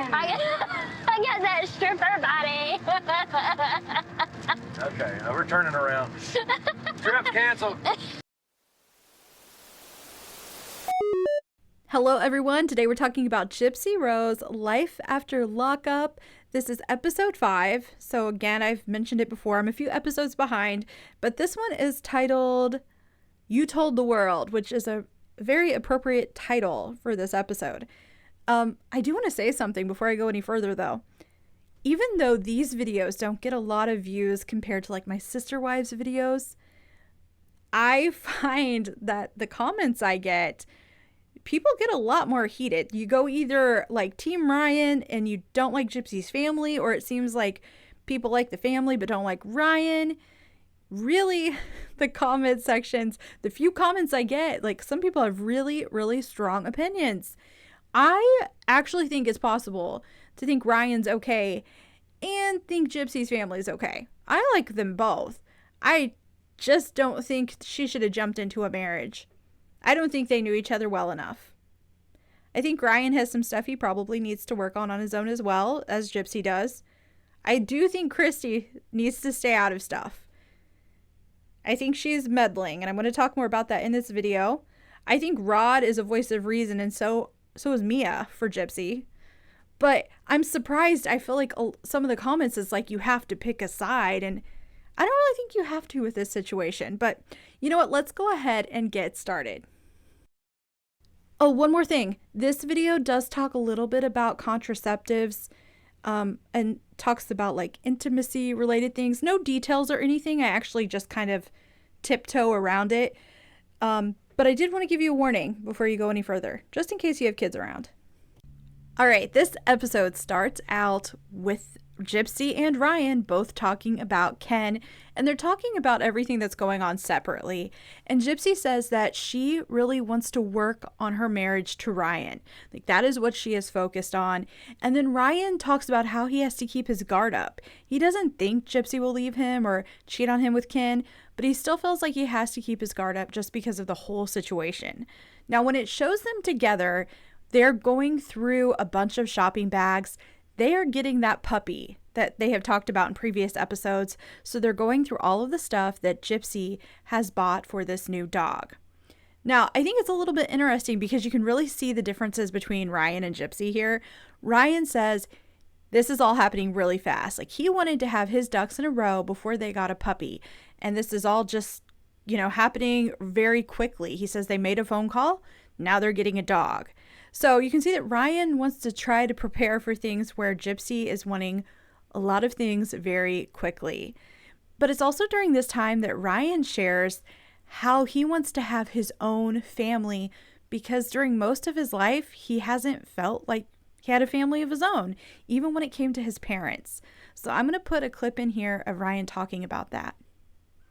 I got that stripper body. Okay, now we're turning around. Trip canceled. Hello everyone, today we're talking about Gypsy Rose, Life After Lockup. This is episode 5, so again, I've mentioned it before, I'm a few episodes behind, but this one is titled, You Told the World, which is a very appropriate title for this episode. I do want to say something before I go any further though. Even though these videos don't get a lot of views compared to like my sister wives videos, I find that the comments I get, people get a lot more heated. You go either like Team Ryan and you don't like Gypsy's family, or it seems like people like the family but don't like Ryan. Really, the comment sections, the few comments I get, like some people have really, really strong opinions. I actually think it's possible to think Ryan's okay and think Gypsy's family is okay. I like them both. I just don't think she should have jumped into a marriage. I don't think they knew each other well enough. I think Ryan has some stuff he probably needs to work on his own as well, as Gypsy does. I do think Christy needs to stay out of stuff. I think she's meddling, and I'm going to talk more about that in this video. I think Rod is a voice of reason, and so is Mia for Gypsy. But I'm surprised. I feel like some of the comments is like you have to pick a side, and I don't really think you have to with this situation. But you know what? Let's go ahead and get started. Oh, one more thing. This video does talk a little bit about contraceptives and talks about like intimacy related things. No details or anything. I actually just kind of tiptoe around it. But I did want to give you a warning before you go any further, just in case you have kids around. All right, this episode starts out with Gypsy and Ryan both talking about Ken, and they're talking about everything that's going on separately. And Gypsy says that she really wants to work on her marriage to Ryan. Like that is what she is focused on. And then Ryan talks about how he has to keep his guard up. He doesn't think Gypsy will leave him or cheat on him with Ken, but he still feels like he has to keep his guard up just because of the whole situation. Now, when it shows them together, they're going through a bunch of shopping bags. They are getting that puppy that they have talked about in previous episodes. So they're going through all of the stuff that Gypsy has bought for this new dog. Now, I think it's a little bit interesting because you can really see the differences between Ryan and Gypsy here. Ryan says this is all happening really fast. Like he wanted to have his ducks in a row before they got a puppy. And this is all just, happening very quickly. He says they made a phone call. Now they're getting a dog. So you can see that Ryan wants to try to prepare for things where Gypsy is wanting a lot of things very quickly. But it's also during this time that Ryan shares how he wants to have his own family because during most of his life, he hasn't felt like he had a family of his own, even when it came to his parents. So I'm going to put a clip in here of Ryan talking about that.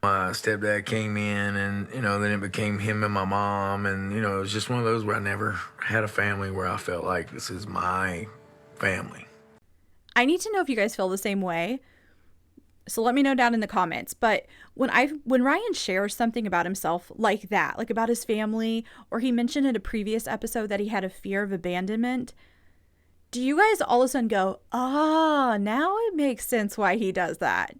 My stepdad came in and, then it became him and my mom. And, it was just one of those where I never had a family where I felt like this is my family. I need to know if you guys feel the same way. So let me know down in the comments. But when Ryan shares something about himself like that, like about his family, or he mentioned in a previous episode that he had a fear of abandonment, do you guys all of a sudden go, now it makes sense why he does that?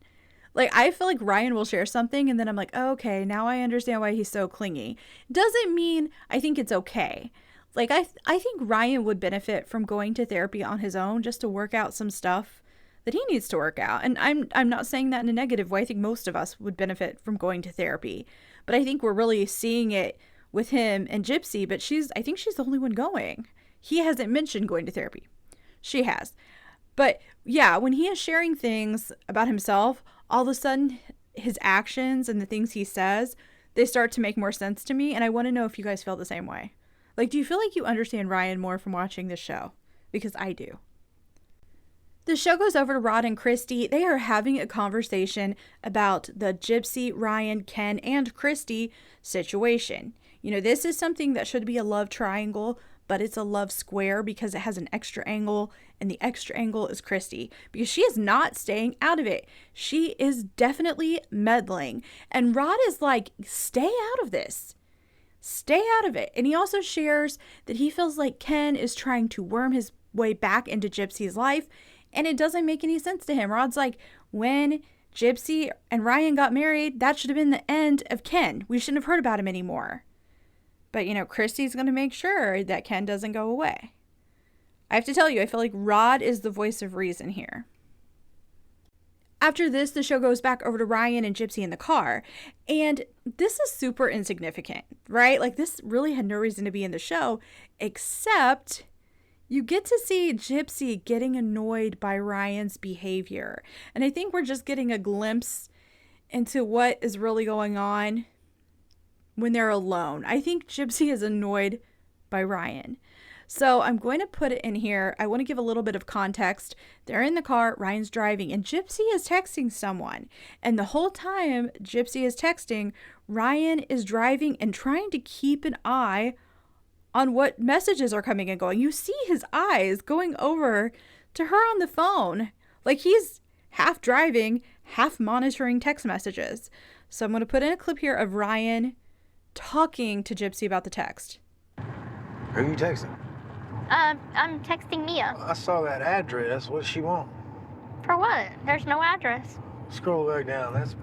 Like, I feel like Ryan will share something and then I'm like, oh, okay, now I understand why he's so clingy. Doesn't mean I think it's okay. Like, I think Ryan would benefit from going to therapy on his own just to work out some stuff that he needs to work out. And I'm not saying that in a negative way. I think most of us would benefit from going to therapy. But I think we're really seeing it with him and Gypsy, but I think she's the only one going. He hasn't mentioned going to therapy. She has. But yeah, when he is sharing things about himself, all of a sudden his actions and the things he says, they start to make more sense to me. And I want to know if you guys feel the same way. Like, do you feel like you understand Ryan more from watching this show? Because I do. The show goes over to Rod and Christy. They are having a conversation about the Gypsy, Ryan, Ken, and Christy situation. This is something that should be a love triangle, but it's a love square because it has an extra angle, and the extra angle is Christy because she is not staying out of it. She is definitely meddling. And Rod is like, stay out of this. Stay out of it. And he also shares that he feels like Ken is trying to worm his way back into Gypsy's life, and it doesn't make any sense to him. Rod's like, when Gypsy and Ryan got married, that should have been the end of Ken. We shouldn't have heard about him anymore. But, Christy's going to make sure that Ken doesn't go away. I have to tell you, I feel like Rod is the voice of reason here. After this, the show goes back over to Ryan and Gypsy in the car. And this is super insignificant, right? Like, this really had no reason to be in the show, except you get to see Gypsy getting annoyed by Ryan's behavior. And I think we're just getting a glimpse into what is really going on when they're alone. I think Gypsy is annoyed by Ryan. So I'm going to put it in here. I want to give a little bit of context. They're in the car, Ryan's driving, and Gypsy is texting someone. And the whole time Gypsy is texting, Ryan is driving and trying to keep an eye on what messages are coming and going. You see his eyes going over to her on the phone. Like he's half driving, half monitoring text messages. So I'm going to put in a clip here of Ryan talking to Gypsy about the text. Who are you texting? I'm texting Mia. I saw that address. What does she want? For what? There's no address. Scroll back down. That's...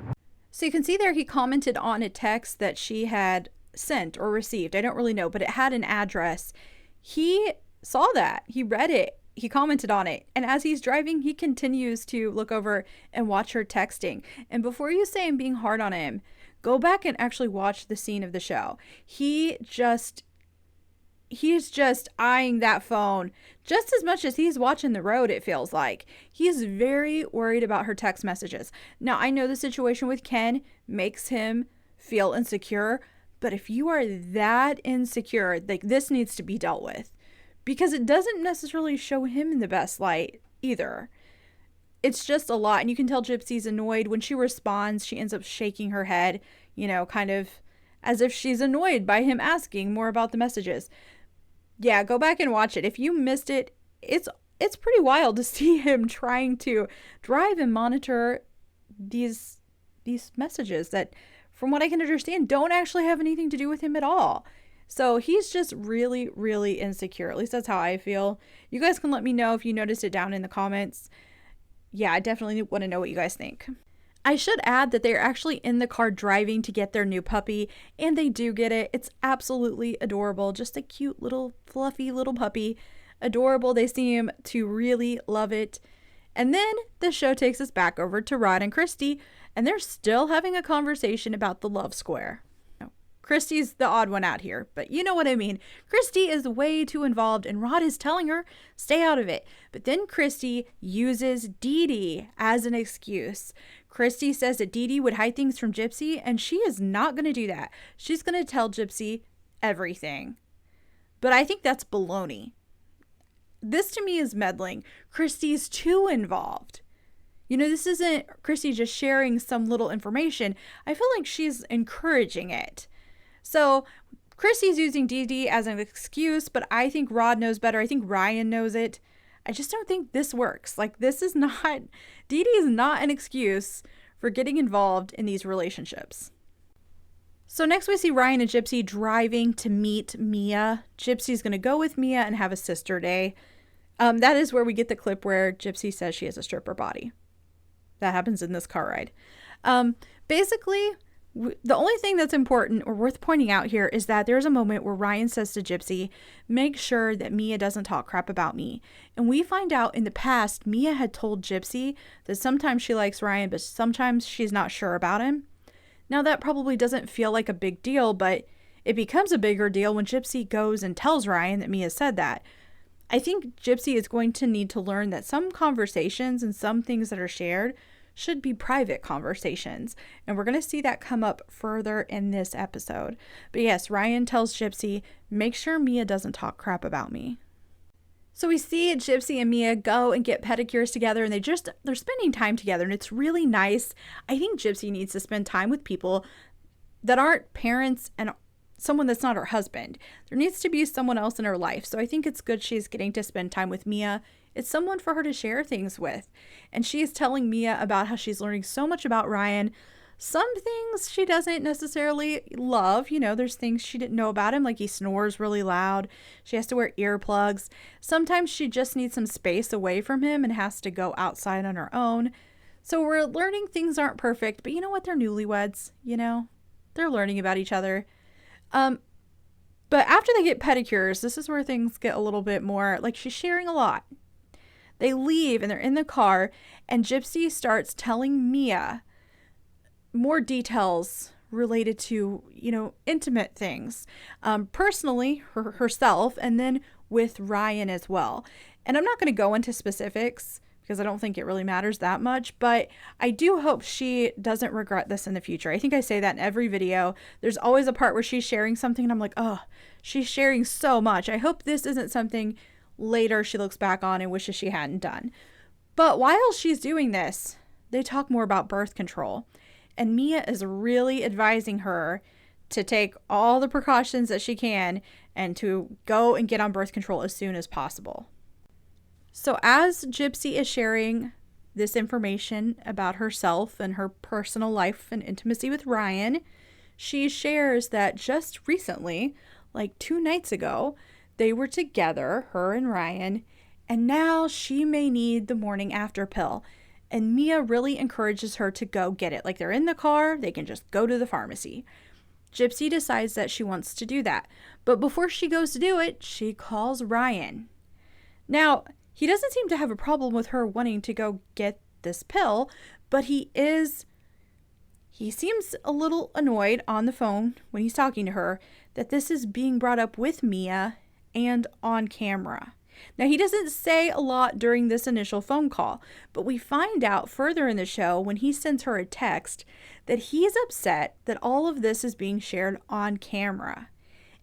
So you can see there he commented on a text that she had sent or received. I don't really know, but it had an address. He saw that. He read it. He commented on it. And as he's driving, he continues to look over and watch her texting. And before you say I'm being hard on him, go back and actually watch the scene of the show. He's just eyeing that phone just as much as he's watching the road, it feels like. He's very worried about her text messages. Now, I know the situation with Ken makes him feel insecure, but if you are that insecure, like this needs to be dealt with because it doesn't necessarily show him in the best light either. It's just a lot. And you can tell Gypsy's annoyed. When she responds, she ends up shaking her head, kind of as if she's annoyed by him asking more about the messages. Yeah, go back and watch it. If you missed it, it's pretty wild to see him trying to drive and monitor these messages that, from what I can understand, don't actually have anything to do with him at all. So he's just really, really insecure. At least that's how I feel. You guys can let me know if you noticed it down in the comments. Yeah, I definitely want to know what you guys think. I should add that they're actually in the car driving to get their new puppy, and they do get it. It's absolutely adorable. Just a cute little fluffy little puppy. Adorable. They seem to really love it. And then the show takes us back over to Rod and Christy, and they're still having a conversation about the love square. Christy's the odd one out here, but you know what I mean. Christy is way too involved, and Rod is telling her, stay out of it. But then Christy uses Dee Dee as an excuse. Christy says that Dee Dee would hide things from Gypsy, and she is not going to do that. She's going to tell Gypsy everything. But I think that's baloney. This to me is meddling. Christy's too involved. This isn't Christy just sharing some little information. I feel like she's encouraging it. So Christy's using Dee Dee as an excuse, but I think Rod knows better. I think Ryan knows it. I just don't think this works. Like, this is not, Dee Dee is not an excuse for getting involved in these relationships. So next we see Ryan and Gypsy driving to meet Mia. Gypsy's going to go with Mia and have a sister day. That is where we get the clip where Gypsy says she has a stripper body. That happens in this car ride. Basically, the only thing that's important or worth pointing out here is that there's a moment where Ryan says to Gypsy, make sure that Mia doesn't talk crap about me. And we find out in the past, Mia had told Gypsy that sometimes she likes Ryan, but sometimes she's not sure about him. Now that probably doesn't feel like a big deal, but it becomes a bigger deal when Gypsy goes and tells Ryan that Mia said that. I think Gypsy is going to need to learn that some conversations and some things that are shared should be private conversations. And we're going to see that come up further in this episode. But yes, Ryan tells Gypsy, make sure Mia doesn't talk crap about me. So we see Gypsy and Mia go and get pedicures together, and they're spending time together, and it's really nice. I think Gypsy needs to spend time with people that aren't parents and someone that's not her husband. There needs to be someone else in her life. So I think it's good she's getting to spend time with Mia. It's someone for her to share things with. And she is telling Mia about how she's learning so much about Ryan, Some things she doesn't necessarily love. You know, there's things she didn't know about him, like he snores really loud. She has to wear earplugs. Sometimes she just needs some space away from him and has to go outside on her own. So we're learning things aren't perfect, but you know what? They're newlyweds, you know? They're learning about each other. But after they get pedicures, this is where things get a little bit more, like she's sharing a lot. They leave and they're in the car, and Gypsy starts telling Mia more details related to, you know, intimate things. Personally, herself, and then with Ryan as well. And I'm not going to go into specifics because I don't think it really matters that much, but I do hope she doesn't regret this in the future. I think I say that in every video. There's always a part where she's sharing something and I'm like, oh, she's sharing so much. I hope this isn't something later she looks back on and wishes she hadn't done. But while she's doing this, they talk more about birth control. And Mia is really advising her to take all the precautions that she can and to go and get on birth control as soon as possible. So as Gypsy is sharing this information about herself and her personal life and intimacy with Ryan, she shares that just recently, like 2 nights ago, they were together, her and Ryan, and now she may need the morning after pill. And Mia really encourages her to go get it. Like they're in the car, they can just go to the pharmacy. Gypsy decides that she wants to do that. But before she goes to do it, she calls Ryan. Now, he doesn't seem to have a problem with her wanting to go get this pill, but he seems a little annoyed on the phone when he's talking to her that this is being brought up with Mia and on camera. Now, he doesn't say a lot during this initial phone call, but we find out further in the show when he sends her a text that he's upset that all of this is being shared on camera.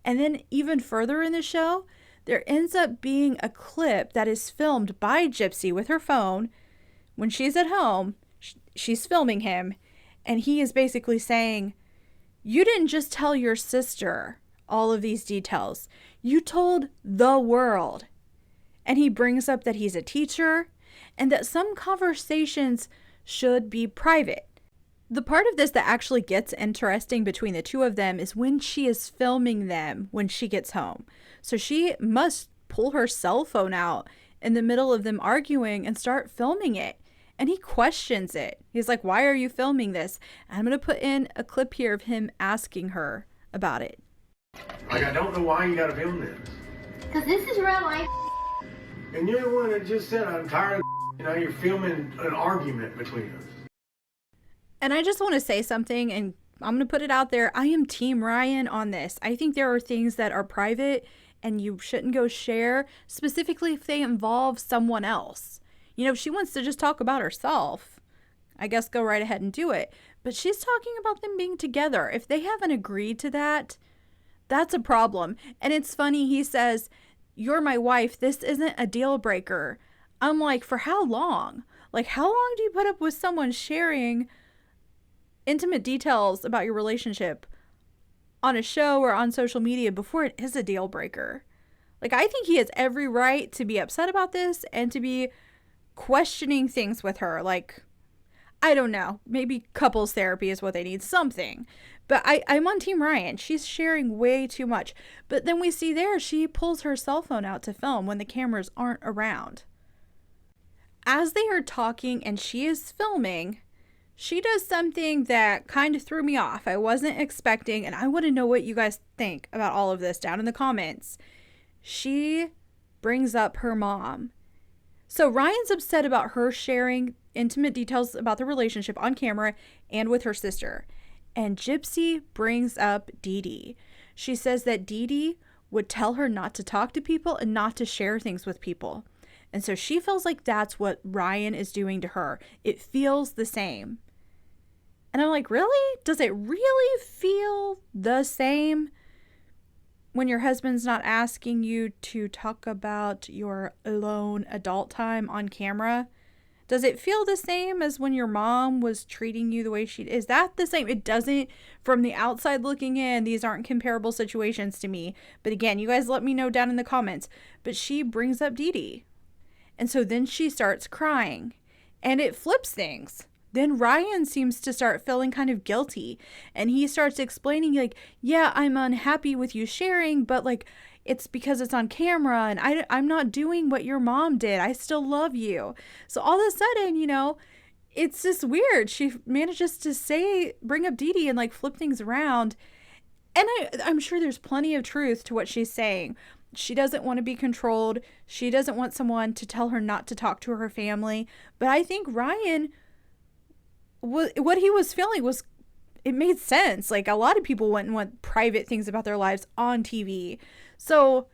And then even further in the show, there ends up being a clip that is filmed by Gypsy with her phone. When she's at home, she's filming him, and he is basically saying, "You didn't just tell your sister all of these details. You told the world." And he brings up that he's a teacher and that some conversations should be private. The part of this that actually gets interesting between the two of them is when she is filming them when she gets home. So she must pull her cell phone out in the middle of them arguing and start filming it. And he questions it. He's like, "Why are you filming this?" And I'm going to put in a clip here of him asking her about it. Like, I don't know why you gotta film this. Because this is real life. And you're the one that just said, I'm tired of now you're filming an argument between us. And I just want to say something, and I'm going to put it out there. I am Team Ryan on this. I think there are things that are private and you shouldn't go share, specifically if they involve someone else. You know, if she wants to just talk about herself, I guess go right ahead and do it. But she's talking about them being together. If they haven't agreed to that, that's a problem. And it's funny, he says, "You're my wife. This isn't a deal breaker." I'm like, for how long? Like, how long do you put up with someone sharing intimate details about your relationship on a show or on social media before it is a deal breaker? Like, I think he has every right to be upset about this and to be questioning things with her. Like, I don't know, maybe couples therapy is what they need, something. But I'm on Team Ryan. She's sharing way too much. But then we see there, she pulls her cell phone out to film when the cameras aren't around. As they are talking and she is filming, she does something that kind of threw me off. I wasn't expecting, and I want to know what you guys think about all of this down in the comments. She brings up her mom. So Ryan's upset about her sharing intimate details about the relationship on camera and with her sister. And Gypsy brings up Dee Dee. She says that Dee Dee would tell her not to talk to people and not to share things with people. And so she feels like that's what Ryan is doing to her. It feels the same. And I'm like, really? Does it really feel the same when your husband's not asking you to talk about your alone adult time on camera? Does it feel the same as when your mom was treating you the way she is? That the same? It doesn't. From the outside looking in, these aren't comparable situations to me. But again, you guys let me know down in the comments. But she brings up Dee Dee. And so then she starts crying. And it flips things. then Ryan seems to start feeling kind of guilty, and he starts explaining like, yeah, I'm unhappy with you sharing, but like it's because it's on camera and I'm not doing what your mom did. I still love you. So all of a sudden, you know, it's just weird. She manages to bring up Dee Dee and like flip things around. And I'm sure there's plenty of truth to what she's saying. She doesn't want to be controlled. She doesn't want someone to tell her not to talk to her family. But I think Ryan, what he was feeling was, it made sense. Like, a lot of people wouldn't want private things about their lives on TV. So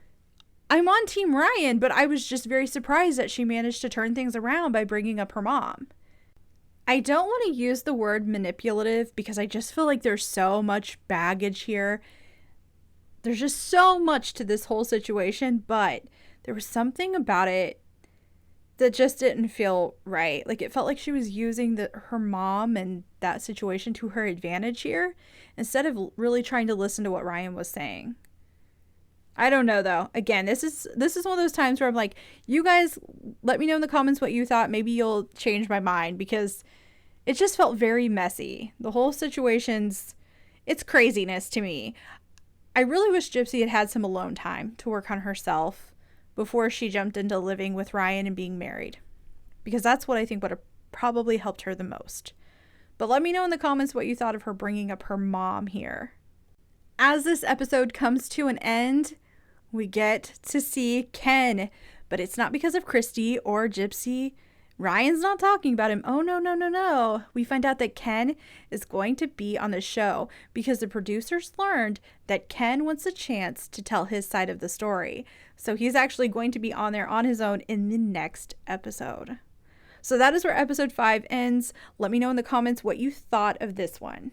I'm on Team Ryan, but I was just very surprised that she managed to turn things around by bringing up her mom. I don't want to use the word manipulative because I just feel like there's so much baggage here. There's just so much to this whole situation, but there was something about it that just didn't feel right. Like, it felt like she was using her mom and that situation to her advantage here instead of really trying to listen to what Ryan was saying. I don't know, though. Again, this is one of those times where I'm like, you guys, let me know in the comments what you thought. Maybe you'll change my mind, because it just felt very messy. The whole it's craziness to me. I really wish Gypsy had some alone time to work on herself before she jumped into living with Ryan and being married, because that's what I think would have probably helped her the most. But let me know in the comments what you thought of her bringing up her mom here. As this episode comes to an end, we get to see Ken, but it's not because of Christy or Gypsy. Ryan's not talking about him. Oh, no. We find out that Ken is going to be on the show because the producers learned that Ken wants a chance to tell his side of the story. So he's actually going to be on there on his own in the next episode. So that is where episode 5 ends. Let me know in the comments what you thought of this one.